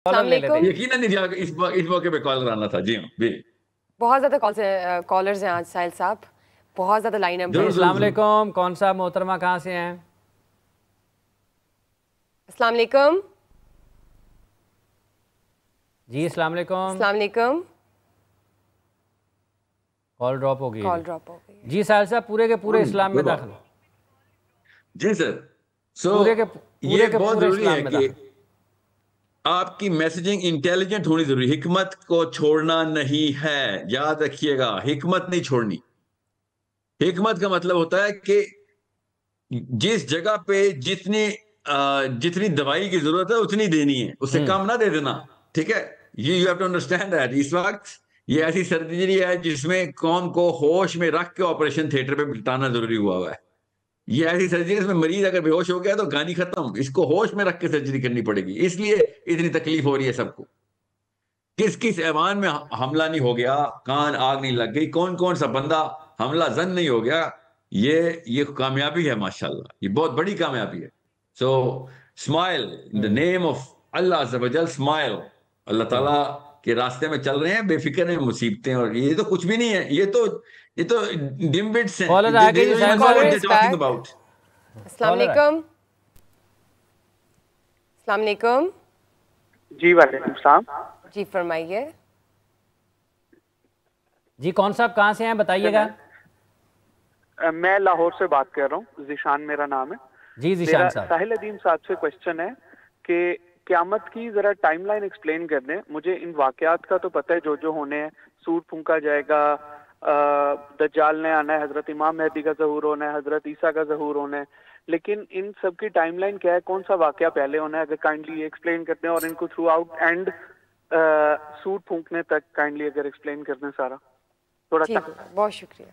Collar لے لیتے ہیں. یقیناً اس موقع پہ کال کرانا تھا. جی جی بہت زیادہ کالرز ہیں آج ساحل صاحب, بہت زیادہ لائن اپ. ضرور السلام ضرور. کون صاحب محترمہ کہاں سے ہیں؟ السلام علیکم. جی السلام علیکم. السلام علیکم. کال ڈراپ ہو گئی. جی ساحل صاحب پورے کے پورے اسلام میں داخل. جی سر. یہ بہت ضروری ہے کہ آپ کی میسیجنگ انٹیلیجنٹ ہونی ضروری. حکمت کو چھوڑنا نہیں ہے, یاد رکھیے گا, حکمت نہیں چھوڑنی. حکمت کا مطلب ہوتا ہے کہ جس جگہ پہ جتنی دوائی کی ضرورت ہے اتنی دینی ہے, اس سے کم نہ دے دینا. ٹھیک ہے, you have to understand that. اس وقت یہ ایسی سرجری ہے جس میں قوم کو ہوش میں رکھ کے آپریشن تھیٹر پہ بتانا ضروری ہوا ہے. یہ ایسی سرجری اس میں مریض اگر بے ہوش ہو گیا تو کہانی ختم. اس کو ہوش میں رکھ کے سرجری کرنی پڑے گی, اس لیے اتنی تکلیف ہو رہی ہے سب کو. کس ایوان میں حملہ نہیں ہو گیا, کان آگ نہیں لگ گئی, کون سا بندہ حملہ زن نہیں ہو گیا. یہ کامیابی ہے ماشاءاللہ, یہ بہت بڑی کامیابی ہے. سو smile in the name of اللہ عز و جل. اسمائل. اللہ تعالیٰ کے راستے میں چل رہے ہیں, بے فکر ہیں. مصیبتیں اور یہ تو کچھ بھی نہیں ہے, یہ تو ڈم بٹس ہیں. السلام علیکم. السلام علیکم. جی وعلیکم السلام. جی فرمائیے. جی کون صاحب کہاں سے ہیں بتائیے گا. میں لاہور سے بات کر رہا ہوں, ذیشان میرا نام ہے. جی ذیشان صاحب. ساحل ادیم صاحب سے کوشچن ہے کہ قیامت کی ذرا ٹائم لائن ایکسپلین کر دیں. مجھے ان واقعات کا تو پتہ ہے جو ہونے ہیں, سوٹ پھونکا جائے گا, دجال نے آنا ہے, حضرت امام مہدی کا ظہور ہونا ہے, حضرت عیسیٰ کا ظہور ہونا ہے, لیکن ان سب کی ٹائم لائن کیا ہے, کون سا واقعہ پہلے ہونا ہے؟ اگر کائنڈلی یہ ایکسپلین کرتے ہیں, اور ان کو تھرو آؤٹ اینڈ سوٹ پھونکنے تک کائنڈلی اگر ایکسپلین کر دیں سارا تھوڑا. بہت شکریہ.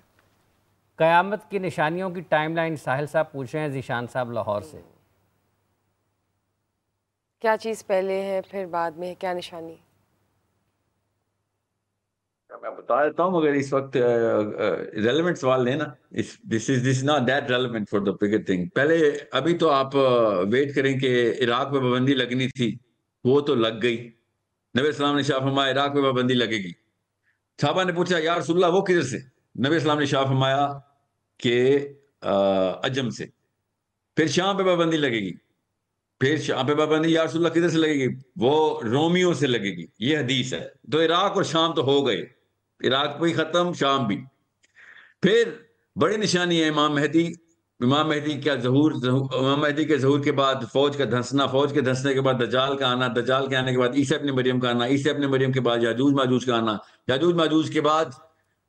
قیامت کی نشانیوں کی ٹائم لائن ساحل صاحب پوچھ رہے ہیں ذیشان صاحب لاہور سے. کیا چیز پہلے ہے پھر بعد میں ہے, کیا نشانی؟ میں بتا دیتا ہوں, مگر اس وقت ریلیونٹ سوال لینا. This is not that relevant for the bigger thing. پہلے ابھی تو آپ ویٹ کریں کہ عراق پہ پابندی لگنی تھی, وہ تو لگ گئی. نبی اسلام نے شاہ فرمایا عراق پہ پابندی لگے گی. صحابہ نے پوچھا یا رسول اللہ وہ کدھر سے؟ نبی اسلام نے شاہ فرمایا کہ عجم سے. پھر شام پہ پابندی لگے گی. پھر شام پہ پابندی یا رسول اللہ کدھر سے لگے گی؟ وہ رومیوں سے لگے گی. یہ حدیث ہے. تو عراق اور شام تو ہو گئے, عراق بھی ختم, شام بھی. پھر بڑی نشانی ہے امام مہدی. امام مہدی کا ظہور, امام مہدی کے ظہور کے بعد فوج کا دھنسنا, فوج کے دھنسنے کے بعد دجال کا آنا, دجال کے آنے کے بعد عیسیٰ ابن مریم کا آنا, عیسیٰ ابن مریم کے بعد یاجوج ماجوج کا آنا, یاجوج ماجوج کے بعد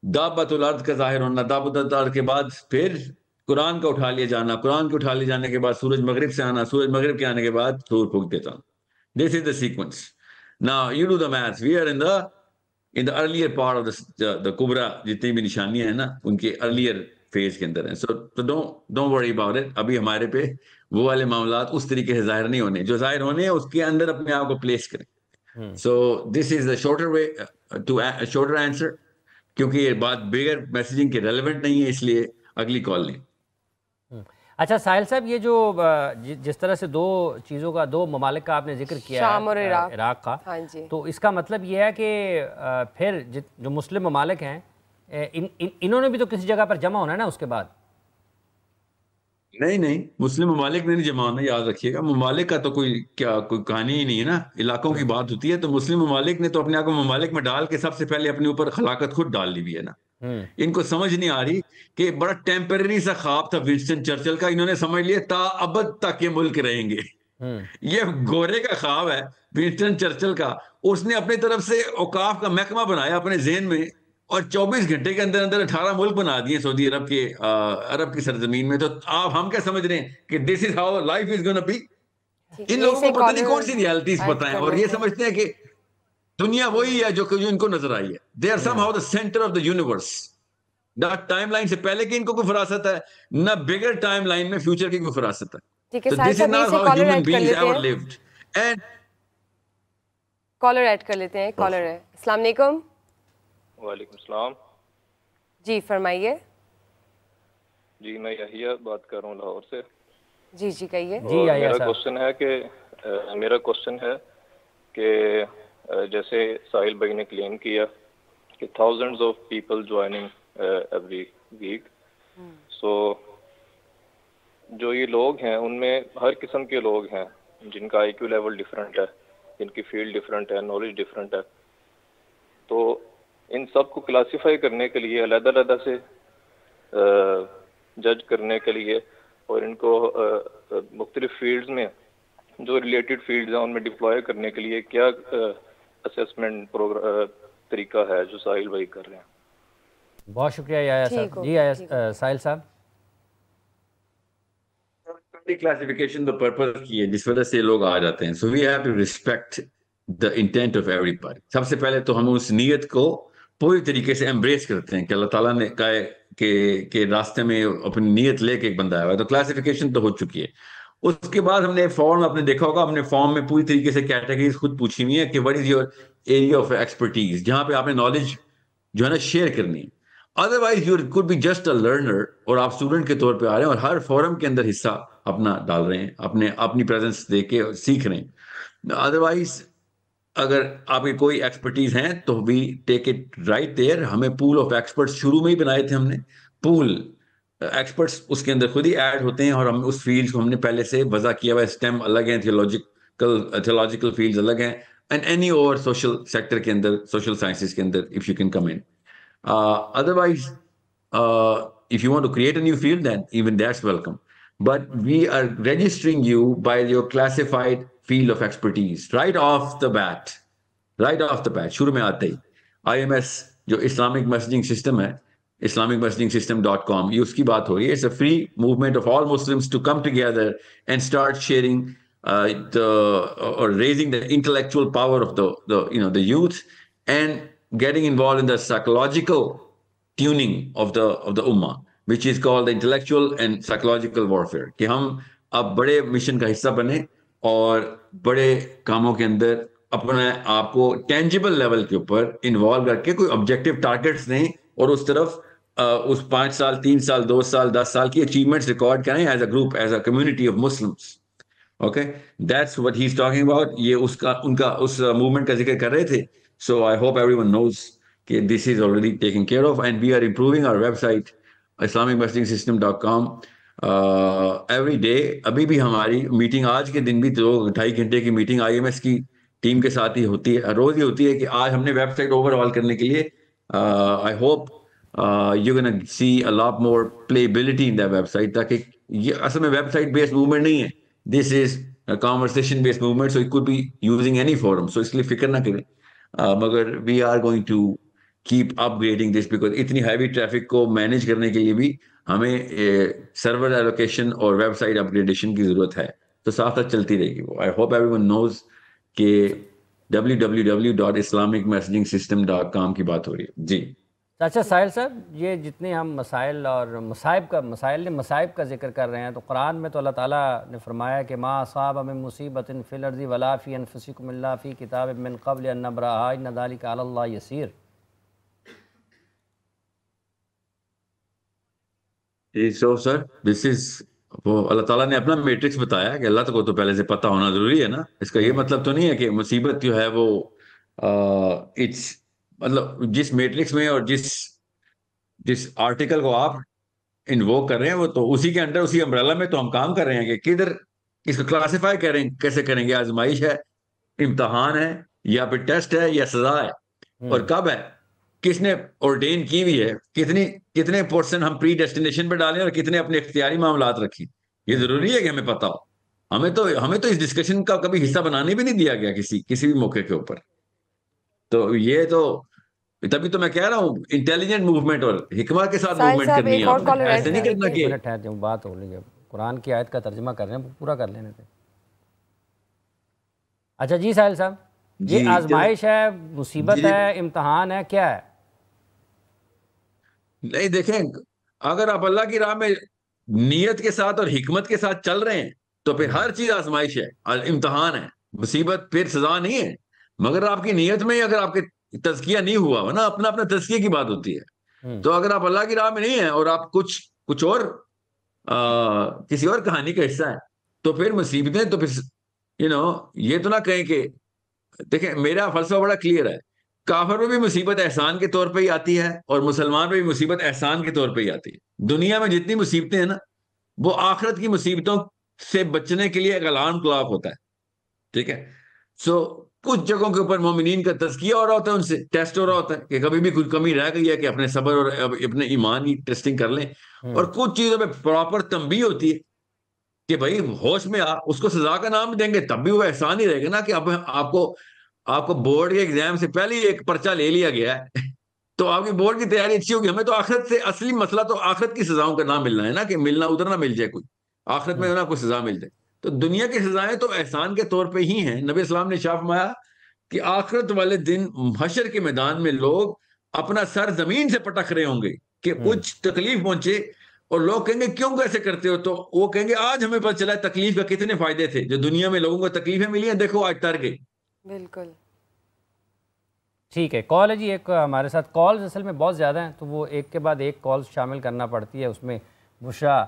دابۃ الارض کا ظاہر ہونا, دابۃ الارض کے بعد پھر قرآن کا اٹھا لیا جانا, قرآن کے اٹھا لے جانے کے بعد سورج مغرب سے آنا, سورج مغرب کے آنے کے بعد سور پھونک دیتا ہوں. This is the sequence. Now you do the math. We are in the earlier part of the kubra, جتنی بھی نشانیاں ہیں نا ان کے earlier phase کے اندر ہیں. So don't worry about it. ابھی ہمارے پہ وہ والے معاملات اس طریقے سے ظاہر نہیں ہونے, جو ظاہر ہونے ہیں اس کے اندر اپنے آپ کو پلیس کریں. So this is the shorter way to shorter answer, کیونکہ یہ بات بغیر میسیجنگ کے ریلیونٹ نہیں ہے, اس لیے اگلی کال لیں. اچھا ساحل صاحب, یہ جو جس طرح سے دو چیزوں کا, دو ممالک کا آپ نے ذکر کیا ہے, شام اور عراق کا, تو اس کا مطلب یہ ہے کہ پھر جو مسلم ممالک ہیں انہوں نے بھی تو کسی جگہ پر جمع ہونا ہے نا اس کے بعد؟ نہیں, مسلم ممالک نے نہیں جمع ہونا, یاد رکھیے گا. ممالک کا تو کوئی کہانی ہی نہیں ہے نا, علاقوں کی بات ہوتی ہے. تو مسلم ممالک نے تو اپنے آپ کو ممالک میں ڈال کے سب سے پہلے اپنے اوپر خلاقت خود ڈال لی بھی ہے نا. ان کو سمجھ نہیں آ رہی کہ بڑا ٹیمپرری سا خواب تھا ونسٹن چرچل کا, انہوں نے سمجھ لیا تا ابد تک یہ ملک رہیں گے. یہ گورے کا خواب ہے ونسٹن چرچل کا. اس نے اپنی طرف سے اوقاف کا محکمہ بنایا اپنے ذہن میں, اور 24 گھنٹے کے اندر اندر 18 ملک بنا دیے سعودی عرب کے, عرب کی سرزمین میں. تو آپ ہم کیا سمجھ رہے ہیں کہ this is how life is gonna be. ان لوگوں کو پتہ نہیں کون سی ریالٹیز پتہ ہیں, اور یہ سمجھتے ہیں کہ دنیا وہی ہے جو ان کو نظر آئی ہے. They are somehow the centre of the universe. نہ ٹائم لائن سے پہلے کی ان کو کوئی فراست ہے, نہ بگر ٹائم لائن میں فیوچر کی کوئی فراست ہے. تو this is not how human beings ever lived. And colour add کر لیتے ہیں. کالر ہے. السلام علیکم. وعلیکم السلام. جی فرمائیے. جی میں یحییٰ بات کر رہا ہوں لاہور سے. جی کہیے. میرا کوشچن ہے کہ کہ جیسے ساحل بھائی نے کلیم کیا کہ thousands of people joining every week. So جو یہ لوگ ہیں ان میں ہر قسم کے لوگ ہیں جن کا IQ لیول ڈفرینٹ ہے, جن کی فیلڈ ڈفرینٹ ہے, نالج ڈفرینٹ ہے. تو ان سب کو کلاسیفائی کرنے کے لیے, علیحدہ علیحدہ سے جج کرنے کے لیے, اور ان کو مختلف فیلڈز میں جو ریلیٹڈ فیلڈز ہیں ان میں ڈپلوائے کرنے کے لیے کیا اسیسمنٹ طریقہ ہے جو ساحل بھائی کر رہے ہیں. بہت شکریہ یحییٰ صاحب. جی ساحل صاحب. کلاسیفیکیشن تو پرپز کی ہے جس وجہ سے لوگ آ جاتے ہیں. So we have to respect the intent of everybody. سب سے پہلے تو ہم اس نیت کو پوری طریقے سے ایمبریس کرتے ہیں کہ اللہ تعالیٰ نے کہا ہے کہ راستے میں اپنی نیت لے کے ایک بندہ آیا ہے. تو کلاسیفیکیشن تو ہو چکی ہے. اس کے بعد ہم نے فارم آپ نے دیکھا ہوگا, ہم نے فارم میں پوری طریقے سے کیٹیگریز خود پوچھی ہوئی ہے کہ what is your area of expertise, جہاں پہ آپ نے نالج جو ہے نا شیئر کرنی ہے. Otherwise you could be just a learner, اور آپ اسٹوڈنٹ کے طور پہ آ رہے ہیں اور ہر فورم کے اندر حصہ اپنا ڈال رہے ہیں, اپنی پریزنس دے کے سیکھ رہے ہیں. ادروائز اگر آپ کی کوئی ایکسپرٹیز ہیں تو وی ٹیک اٹ رائٹ دیئر. ہمیں پول آف ایکسپرٹس شروع میں ہی بنائے تھے, ہم نے پول ایکسپرٹس اس کے اندر خود ہی ایڈ ہوتے ہیں, اور ہم اس فیلڈ کو ہم نے پہلے سے وضع کیا ہوا ہے. اسٹیم الگ ہیں, تھیولوجیکل فیلڈز الگ ہیں, اینڈ اینی اور سوشل سیکٹر کے اندر, سوشل سائنسز کے اندر if you can come in. Otherwise, if you want to create a new field, then even that's welcome. But we are registering you by your classified field of expertise right off the bat. شروع میں آتے ہی IMS جو Islamic messaging system ہے, islamicmessagingsystem.com, یہ اس کی بات ہو رہی ہے. It's a free movement of all Muslims to come together and start sharing or raising the intellectual power of the youth and getting involved in the psychological tuning of the ummah, which is called the intellectual and psychological warfare. کہ ہم اب بڑے mission کا حصہ بنیں اور بڑے کاموں کے اندر اپنے آپ کو ٹینجیبل لیول کے اوپر انوالو کر کے کوئی آبجیکٹیو ٹارگیٹس دیں, اور اس طرف اس 5 سال 3 سال 2 سال 10 سال کی اچیومنٹس ریکارڈ کریں as a group, as a community of Muslims. Okay, that's what he is talking about. یہ ان کا اس موومنٹ کا ذکر کر رہے تھے. So I hope everyone knows that this is already taken care of, and we are improving our website islamicmessagingsystem.com every day. ابھی بھی ہماری میٹنگ آج کے دن بھی 2-2.5 گھنٹے کی میٹنگ IMS کی ٹیم کے ساتھ ہی ہوتی ہے, روز ہی ہوتی ہے. کہ آج ہم نے ویب سائٹ اوور آل کرنے کے لیے I hope you're gonna see a lot more playability in that website, تاکہ یہ اصل میں ویب سائٹ بیسڈ موومنٹ نہیں ہے, this is a conversation based movement, so it could be using any forum. So اس لیے فکر نہ کریں. مگر we are going to keep upgrading this, because اتنی ہیوی ٹریفک کو مینیج کرنے کے لیے بھی ہمیں سرور ایلوکیشن اور ویب سائٹ اپ گریڈیشن کی ضرورت ہے. تو ساتھ ساتھ چلتی رہے گی وہ. I hope every one knows کہ www.islamicmessagingsystem.com کی بات ہو رہی ہے. جی اچھا ساحل صاحب, یہ جتنے ہم مسائل اور مصائب کا ذکر کر رہے ہیں, تو قرآن میں تو اللہ تعالیٰ نے فرمایا کہ ما اصاب من مصیبت فی الارض ولا فی انفسکم الا فی کتاب من قبل ان نبرأها ان ذلک علی اللہ یسیر. سو سر دس از وہ اللہ تعالیٰ نے اپنا میٹرکس بتایا کہ اللہ کو تو پہلے سے پتہ ہونا ضروری ہے نا. اس کا یہ مطلب تو نہیں ہے کہ مصیبت جو ہے وہ مطلب جس میٹرکس میں اور جس آرٹیکل کو آپ انووک کر رہے ہیں وہ تو اسی کے انڈر, اسی امبریلا میں تو ہم کام کر رہے ہیں. کہ کدھر اس کو کلاسیفائی کریں, کیسے کریں گے؟ آزمائش ہے, امتحان ہے, یا پھر ٹیسٹ ہے, یا سزا ہے, اور کب ہے, کس نے ordain کی ہوئی ہے, کتنے پورشن ہم پری ڈیسٹینیشن پہ ڈالیں اور کتنے اپنے اختیاری معاملات رکھیں. یہ ضروری ہے کہ ہمیں پتہ ہو. ہمیں تو اس ڈسکشن کا کبھی حصہ بنانے بھی نہیں دیا گیا کسی بھی موقع کے اوپر. تو یہ تو تبھی تو میں کہہ رہا ہوں انٹیلیجنٹ موومنٹ اور حکمت کے ساتھ موومنٹ کرنی ہے, ایسے نہیں کرنا کہ بات ہو رہی ہے. قرآن کی آیت کا ترجمہ کر رہے ہیں, پورا کر لینے تھے. اچھا جی ساحل صاحب, یہ آزمائش ہے, مصیبت ہے, امتحان ہے, کیا ہے؟ نہیں دیکھیں, اگر آپ اللہ کی راہ میں نیت کے ساتھ اور حکمت کے ساتھ چل رہے ہیں تو پھر ہر چیز آزمائش ہے, امتحان ہے. مصیبت پھر سزا نہیں ہے. مگر آپ کی نیت میں اگر آپ کے تزکیہ نہیں ہوا نا, اپنا تزکیہ کی بات ہوتی ہے. تو اگر آپ اللہ کی راہ میں نہیں ہیں اور آپ کچھ اور کسی اور کہانی کا حصہ ہے تو پھر مصیبتیں, تو پھر یہ تو نہ کہیں کہ دیکھیں میرا فلسفہ بڑا کلیئر ہے، کافر میں بھی مصیبت احسان کے طور پہ ہی آتی ہے اور مسلمان میں بھی مصیبت احسان کے طور پہ ہی آتی ہے۔ دنیا میں جتنی مصیبتیں ہیں نا وہ آخرت کی مصیبتوں سے بچنے کے لیے ایک الارم کلاک ہوتا ہے، ٹھیک ہے؟ سو کچھ جگہوں کے اوپر مومنین کا تزکیہ ہو رہا ہوتا ہے، ان سے ٹیسٹ ہو رہا ہوتا ہے کہ کبھی بھی کوئی کمی رہ گئی ہے کہ اپنے صبر اور اپنے ایمان کی ٹیسٹنگ کر لیں، اور کچھ چیزوں پہ پراپر تنبیہ ہوتی ہے کہ بھائی ہوش میں آ، اس کو سزا کا نام دیں گے تب بھی وہ احسان ہی رہے گا نا کہ اب آپ کو بورڈ کے ایگزام سے پہلے ہی ایک پرچہ لے لیا گیا ہے تو آپ کی بورڈ کی تیاری اچھی ہوگی۔ ہمیں تو آخرت سے اصلی مسئلہ تو آخرت کی سزاؤں کا نام ملنا ہے نا، کہ ملنا ادھر نہ مل جائے کوئی، آخرت میں نہ کوئی سزا مل جائے۔ تو دنیا کی سزائیں تو احسان کے طور پہ ہی ہیں۔ نبی اسلام نے ارشاد فرمایا کہ آخرت والے دن حشر کے میدان میں لوگ اپنا سر زمین سے پٹک رہے ہوں گے کہ کچھ تکلیف پہنچے، اور لوگ کہیں گے کیوں کیسے کرتے ہو؟ تو وہ کہیں گے آج ہمیں پتہ چلا تکلیف کا کتنے فائدے تھے، جو دنیا میں لوگوں کو تکلیفیں ملی ہیں دیکھو آج تر گئی۔ بالکل ٹھیک ہے، کال ہے جی ایک ہمارے ساتھ، کالز اصل میں بہت زیادہ ہیں تو وہ ایک کے بعد ایک کال شامل کرنا پڑتی ہے، اس میں بشرا